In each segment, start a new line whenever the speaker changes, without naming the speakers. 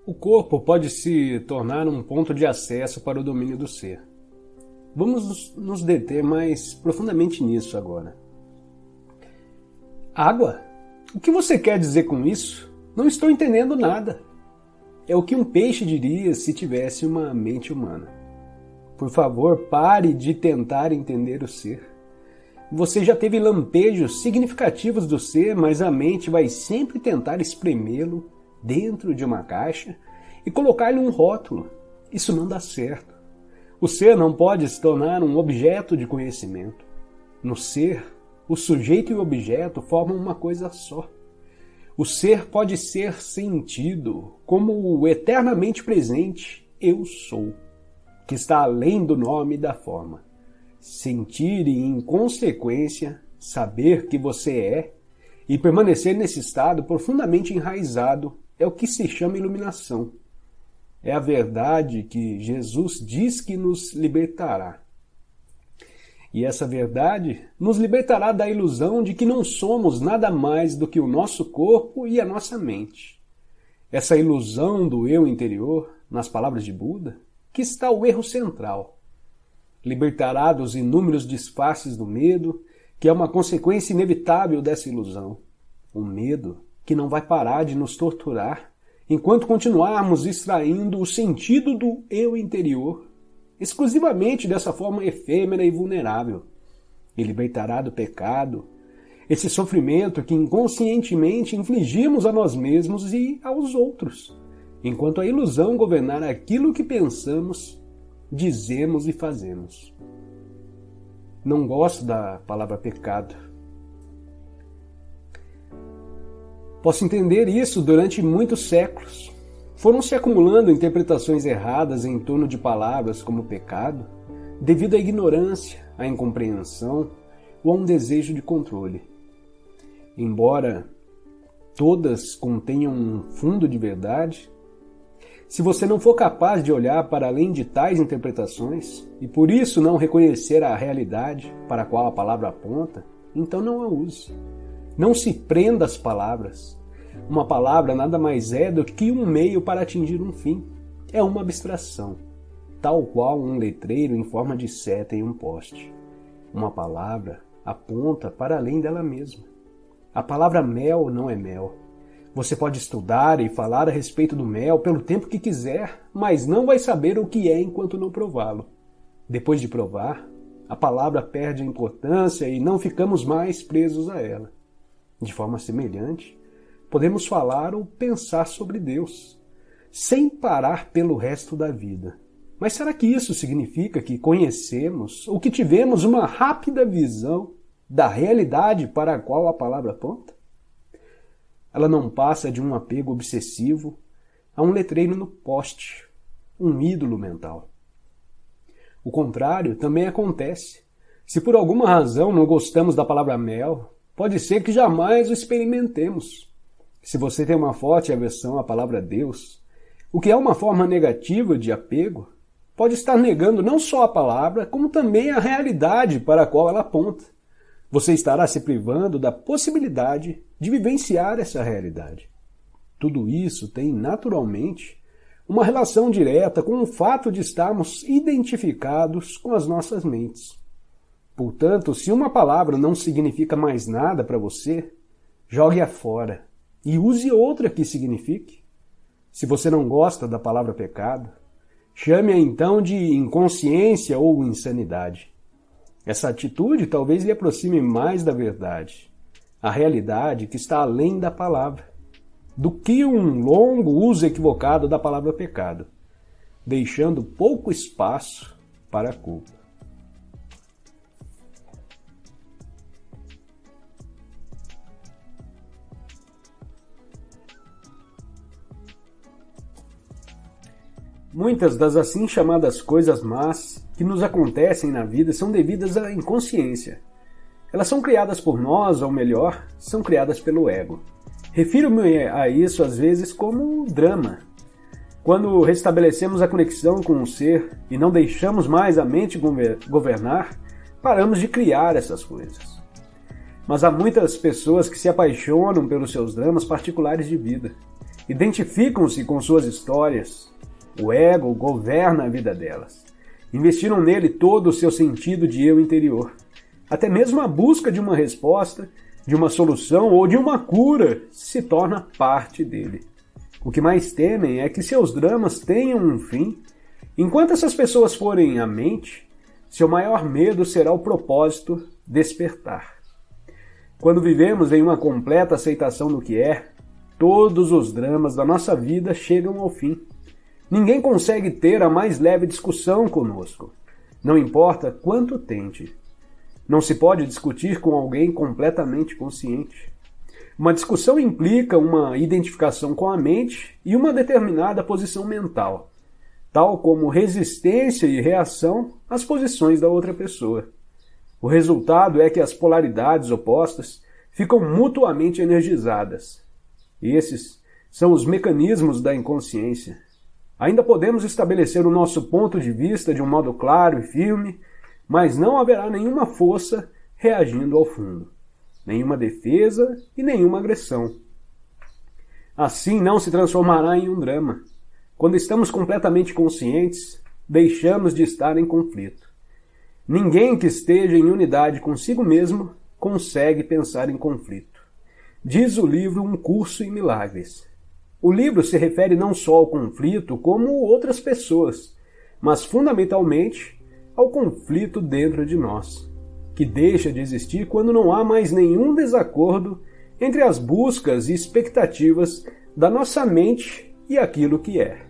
O corpo pode se tornar um ponto de acesso para o domínio do ser. Vamos nos deter mais profundamente nisso agora. Água? O que você quer dizer com isso? Não estou entendendo nada. É o que um peixe diria se tivesse uma mente humana. Por favor, pare de tentar entender o ser. Você já teve lampejos significativos do ser, mas a mente vai sempre tentar espremê-lo dentro de uma caixa e colocar-lhe um rótulo. Isso não dá certo. O ser não pode se tornar um objeto de conhecimento. No ser, o sujeito e o objeto formam uma coisa só. O ser pode ser sentido como o eternamente presente Eu Sou, que está além do nome e da forma. Sentir e, em consequência, saber que você é e permanecer nesse estado profundamente enraizado é o que se chama iluminação. É a verdade que Jesus diz que nos libertará. E essa verdade nos libertará da ilusão de que não somos nada mais do que o nosso corpo e a nossa mente. Essa ilusão do eu interior, nas palavras de Buda, que está o erro central. Libertará dos inúmeros disfarces do medo, que é uma consequência inevitável dessa ilusão. O medo que não vai parar de nos torturar enquanto continuarmos extraindo o sentido do eu interior exclusivamente dessa forma efêmera e vulnerável. E libertará do pecado, esse sofrimento que inconscientemente infligimos a nós mesmos e aos outros, enquanto a ilusão governar aquilo que pensamos, dizemos e fazemos. Não gosto da palavra pecado. Posso entender isso durante muitos séculos. Foram se acumulando interpretações erradas em torno de palavras como pecado, devido à ignorância, à incompreensão ou a um desejo de controle. Embora todas contenham um fundo de verdade, se você não for capaz de olhar para além de tais interpretações e por isso não reconhecer a realidade para a qual a palavra aponta, então não a use. Não se prenda às palavras. Uma palavra nada mais é do que um meio para atingir um fim. É uma abstração, tal qual um letreiro em forma de seta em um poste. Uma palavra aponta para além dela mesma. A palavra mel não é mel. Você pode estudar e falar a respeito do mel pelo tempo que quiser, mas não vai saber o que é enquanto não prová-lo. Depois de provar, a palavra perde a importância e não ficamos mais presos a ela. De forma semelhante, podemos falar ou pensar sobre Deus, sem parar pelo resto da vida. Mas será que isso significa que conhecemos ou que tivemos uma rápida visão da realidade para a qual a palavra aponta? Ela não passa de um apego obsessivo a um letreiro no poste, um ídolo mental. O contrário também acontece. Se por alguma razão não gostamos da palavra mel, pode ser que jamais o experimentemos. Se você tem uma forte aversão à palavra Deus, o que é uma forma negativa de apego, pode estar negando não só a palavra, como também a realidade para a qual ela aponta. Você estará se privando da possibilidade de vivenciar essa realidade. Tudo isso tem, naturalmente, uma relação direta com o fato de estarmos identificados com as nossas mentes. Portanto, se uma palavra não significa mais nada para você, jogue-a fora e use outra que signifique. Se você não gosta da palavra pecado, chame-a então de inconsciência ou insanidade. Essa atitude talvez lhe aproxime mais da verdade, a realidade que está além da palavra, do que um longo uso equivocado da palavra pecado, deixando pouco espaço para a culpa. Muitas das assim chamadas coisas más que nos acontecem na vida são devidas à inconsciência. Elas são criadas por nós, ou melhor, são criadas pelo ego. Refiro-me a isso às vezes como drama. Quando restabelecemos a conexão com o ser e não deixamos mais a mente governar, paramos de criar essas coisas. Mas há muitas pessoas que se apaixonam pelos seus dramas particulares de vida. Identificam-se com suas histórias. O ego governa a vida delas. Investiram nele todo o seu sentido de eu interior. Até mesmo a busca de uma resposta, de uma solução ou de uma cura se torna parte dele. O que mais temem é que seus dramas tenham um fim. Enquanto essas pessoas forem a mente, seu maior medo será o propósito despertar. Quando vivemos em uma completa aceitação do que é, todos os dramas da nossa vida chegam ao fim. Ninguém consegue ter a mais leve discussão conosco. Não importa quanto tente. Não se pode discutir com alguém completamente consciente. Uma discussão implica uma identificação com a mente e uma determinada posição mental, tal como resistência e reação às posições da outra pessoa. O resultado é que as polaridades opostas ficam mutuamente energizadas. Esses são os mecanismos da inconsciência. Ainda podemos estabelecer o nosso ponto de vista de um modo claro e firme, mas não haverá nenhuma força reagindo ao fundo, nenhuma defesa e nenhuma agressão. Assim não se transformará em um drama. Quando estamos completamente conscientes, deixamos de estar em conflito. Ninguém que esteja em unidade consigo mesmo consegue pensar em conflito. Diz o livro Um Curso em Milagres. O livro se refere não só ao conflito como outras pessoas, mas fundamentalmente ao conflito dentro de nós, que deixa de existir quando não há mais nenhum desacordo entre as buscas e expectativas da nossa mente e aquilo que é.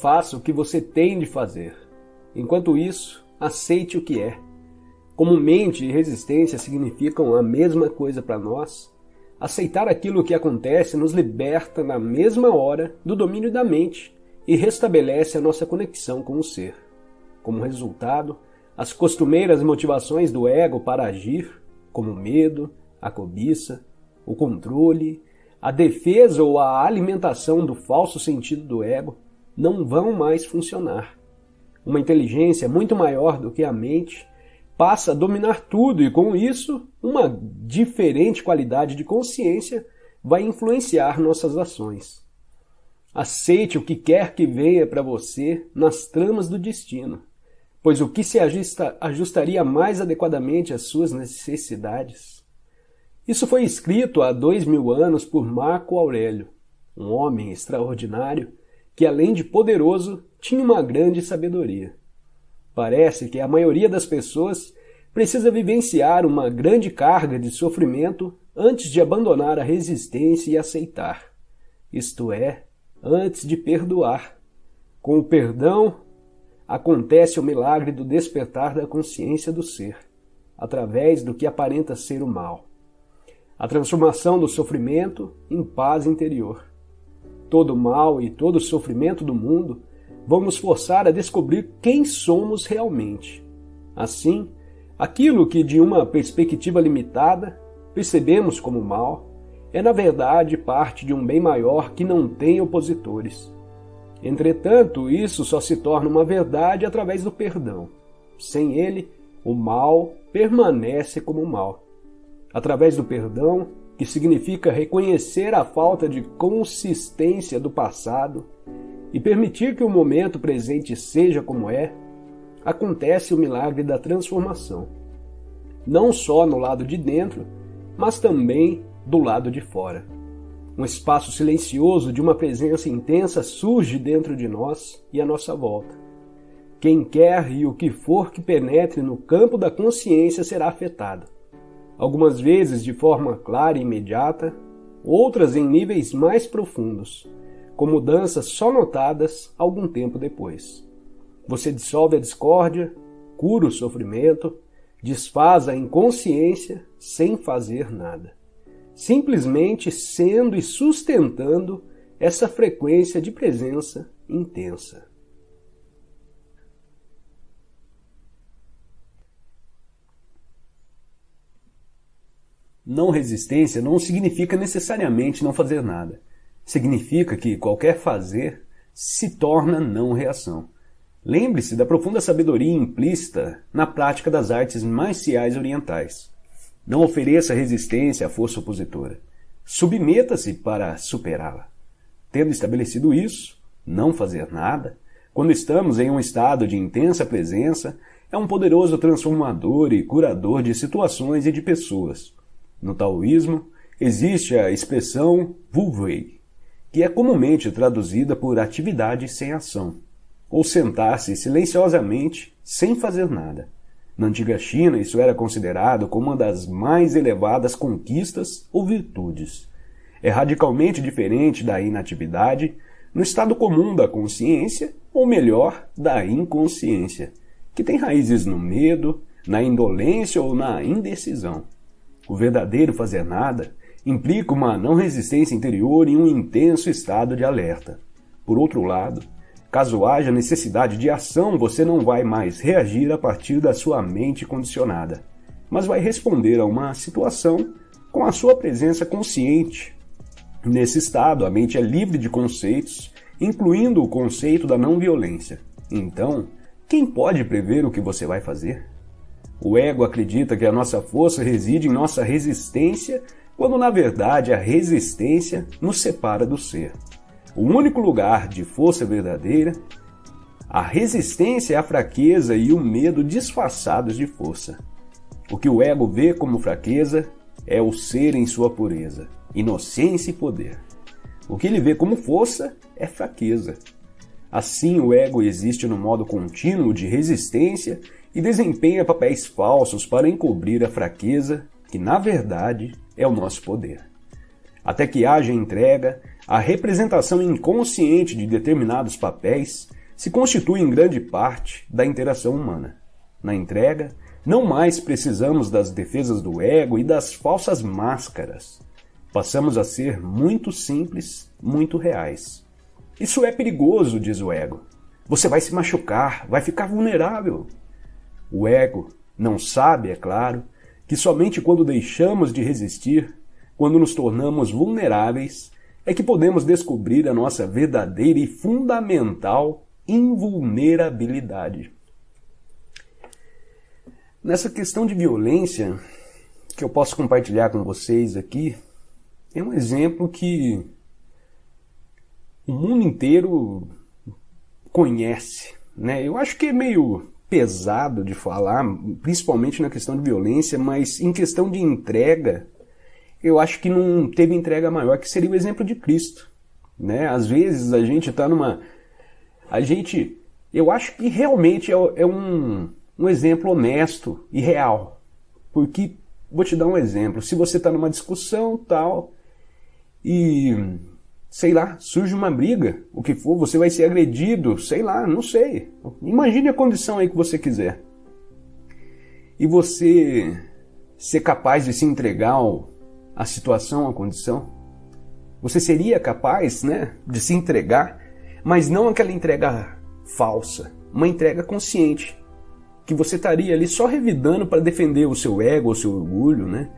Faça o que você tem de fazer. Enquanto isso, aceite o que é. Como mente e resistência significam a mesma coisa para nós, aceitar aquilo que acontece nos liberta na mesma hora do domínio da mente e restabelece a nossa conexão com o ser. Como resultado, as costumeiras motivações do ego para agir, como o medo, a cobiça, o controle, a defesa ou a alimentação do falso sentido do ego, não vão mais funcionar. Uma inteligência muito maior do que a mente passa a dominar tudo e, com isso, uma diferente qualidade de consciência vai influenciar nossas ações. Aceite o que quer que venha para você nas tramas do destino, pois o que se ajustaria mais adequadamente às suas necessidades. Isso foi escrito há 2000 anos por Marco Aurélio, um homem extraordinário que, além de poderoso, tinha uma grande sabedoria. Parece que a maioria das pessoas precisa vivenciar uma grande carga de sofrimento antes de abandonar a resistência e aceitar. Isto é, antes de perdoar. Com o perdão, acontece o milagre do despertar da consciência do ser, através do que aparenta ser o mal. A transformação do sofrimento em paz interior. Todo o mal e todo o sofrimento do mundo vão nos forçar a descobrir quem somos realmente. Assim, aquilo que de uma perspectiva limitada percebemos como mal é na verdade parte de um bem maior que não tem opositores. Entretanto, isso só se torna uma verdade através do perdão. Sem ele, o mal permanece como mal. Através do perdão, que significa reconhecer a falta de consistência do passado e permitir que o momento presente seja como é, acontece o milagre da transformação. Não só no lado de dentro, mas também do lado de fora. Um espaço silencioso de uma presença intensa surge dentro de nós e à nossa volta. Quem quer e o que for que penetre no campo da consciência será afetado. Algumas vezes de forma clara e imediata, outras em níveis mais profundos, com mudanças só notadas algum tempo depois. Você dissolve a discórdia, cura o sofrimento, desfaz a inconsciência sem fazer nada. Simplesmente sendo e sustentando essa frequência de presença intensa. Não resistência não significa necessariamente não fazer nada. Significa que qualquer fazer se torna não reação. Lembre-se da profunda sabedoria implícita na prática das artes marciais orientais. Não ofereça resistência à força opositora. Submeta-se para superá-la. Tendo estabelecido isso, não fazer nada, quando estamos em um estado de intensa presença, é um poderoso transformador e curador de situações e de pessoas. No taoísmo, existe a expressão Wu Wei, que é comumente traduzida por atividade sem ação, ou sentar-se silenciosamente sem fazer nada. Na antiga China, isso era considerado como uma das mais elevadas conquistas ou virtudes. É radicalmente diferente da inatividade no estado comum da consciência, ou melhor, da inconsciência, que tem raízes no medo, na indolência ou na indecisão. O verdadeiro fazer nada implica uma não resistência interior e um intenso estado de alerta. Por outro lado, caso haja necessidade de ação, você não vai mais reagir a partir da sua mente condicionada, mas vai responder a uma situação com a sua presença consciente. Nesse estado, a mente é livre de conceitos, incluindo o conceito da não-violência. Então, quem pode prever o que você vai fazer? O ego acredita que a nossa força reside em nossa resistência, quando na verdade a resistência nos separa do ser. O único lugar de força verdadeira, a resistência é a fraqueza e o medo disfarçados de força. O que o ego vê como fraqueza é o ser em sua pureza, inocência e poder. O que ele vê como força é fraqueza. Assim, o ego existe no modo contínuo de resistência e desempenha papéis falsos para encobrir a fraqueza, que na verdade é o nosso poder. Até que haja entrega, a representação inconsciente de determinados papéis se constitui em grande parte da interação humana. Na entrega, não mais precisamos das defesas do ego e das falsas máscaras. Passamos a ser muito simples, muito reais. Isso é perigoso, diz o ego. Você vai se machucar, vai ficar vulnerável. O ego não sabe, é claro, que somente quando deixamos de resistir, quando nos tornamos vulneráveis, é que podemos descobrir a nossa verdadeira e fundamental invulnerabilidade. Nessa questão de violência, que eu posso compartilhar com vocês aqui, é um exemplo que o mundo inteiro conhece, né? Eu acho que é meio pesado de falar, principalmente na questão de violência, mas em questão de entrega, eu acho que não teve entrega maior, que seria o exemplo de Cristo, né? Às vezes a gente está numa... Eu acho que realmente é um exemplo honesto e real. Porque, vou te dar um exemplo, se você está numa discussão tal, e, sei lá, surge uma briga, o que for, você vai ser agredido, sei lá, não sei. Imagine a condição aí que você quiser. E você ser capaz de se entregar à situação, à condição. Você seria capaz, né, de se entregar, mas não aquela entrega falsa, uma entrega consciente, que você estaria ali só revidando para defender o seu ego, o seu orgulho, né?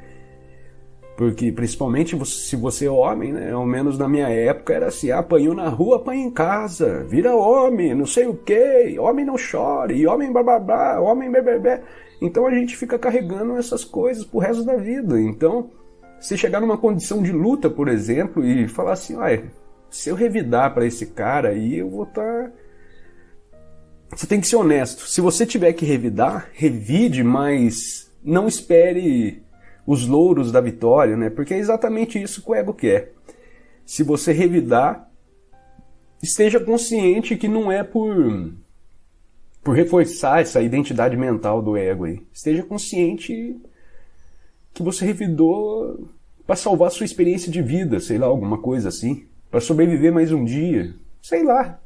Porque, principalmente, se você é homem, né? Ao menos na minha época era assim, apanhou na rua, apanha em casa, vira homem, não sei o quê, homem não chore, homem bababá, homem bebê. Então a gente fica carregando essas coisas pro resto da vida. Então, se chegar numa condição de luta, por exemplo, e falar assim, se eu revidar para esse cara aí, eu vou estar... Você tem que ser honesto. Se você tiver que revidar, revide, mas não espere os louros da vitória, né? Porque é exatamente isso que o ego quer. Se você revidar, esteja consciente que não é por reforçar essa identidade mental do ego aí. Esteja consciente que você revidou para salvar sua experiência de vida, sei lá, alguma coisa assim, para sobreviver mais um dia, sei lá.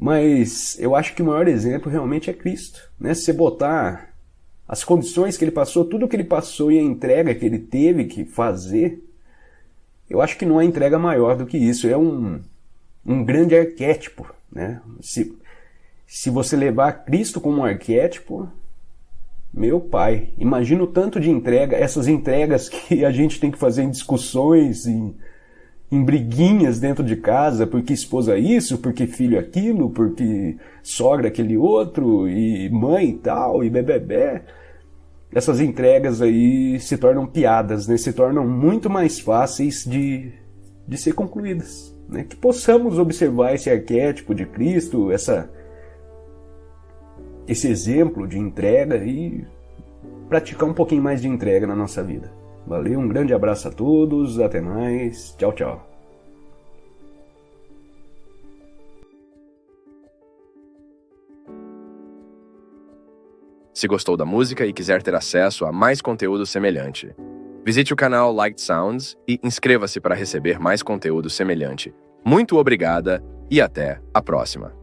Mas eu acho que o maior exemplo realmente é Cristo, né? Se você botar as condições que ele passou, tudo que ele passou e a entrega que ele teve que fazer, eu acho que não há entrega maior do que isso. É um grande arquétipo, né? Se você levar Cristo como um arquétipo, meu pai, imagina o tanto de entrega, essas entregas que a gente tem que fazer em discussões em briguinhas dentro de casa, porque esposa isso, porque filho aquilo, porque sogra aquele outro, e mãe e tal, e bebê. Essas entregas aí se tornam piadas, né? Se tornam muito mais fáceis de ser concluídas. Né? Que possamos observar esse arquétipo de Cristo, esse exemplo de entrega e praticar um pouquinho mais de entrega na nossa vida. Valeu, um grande abraço a todos, até mais, tchau, tchau.
Se gostou da música e quiser ter acesso a mais conteúdo semelhante, visite o canal Light Sounds e inscreva-se para receber mais conteúdo semelhante. Muito obrigada e até a próxima!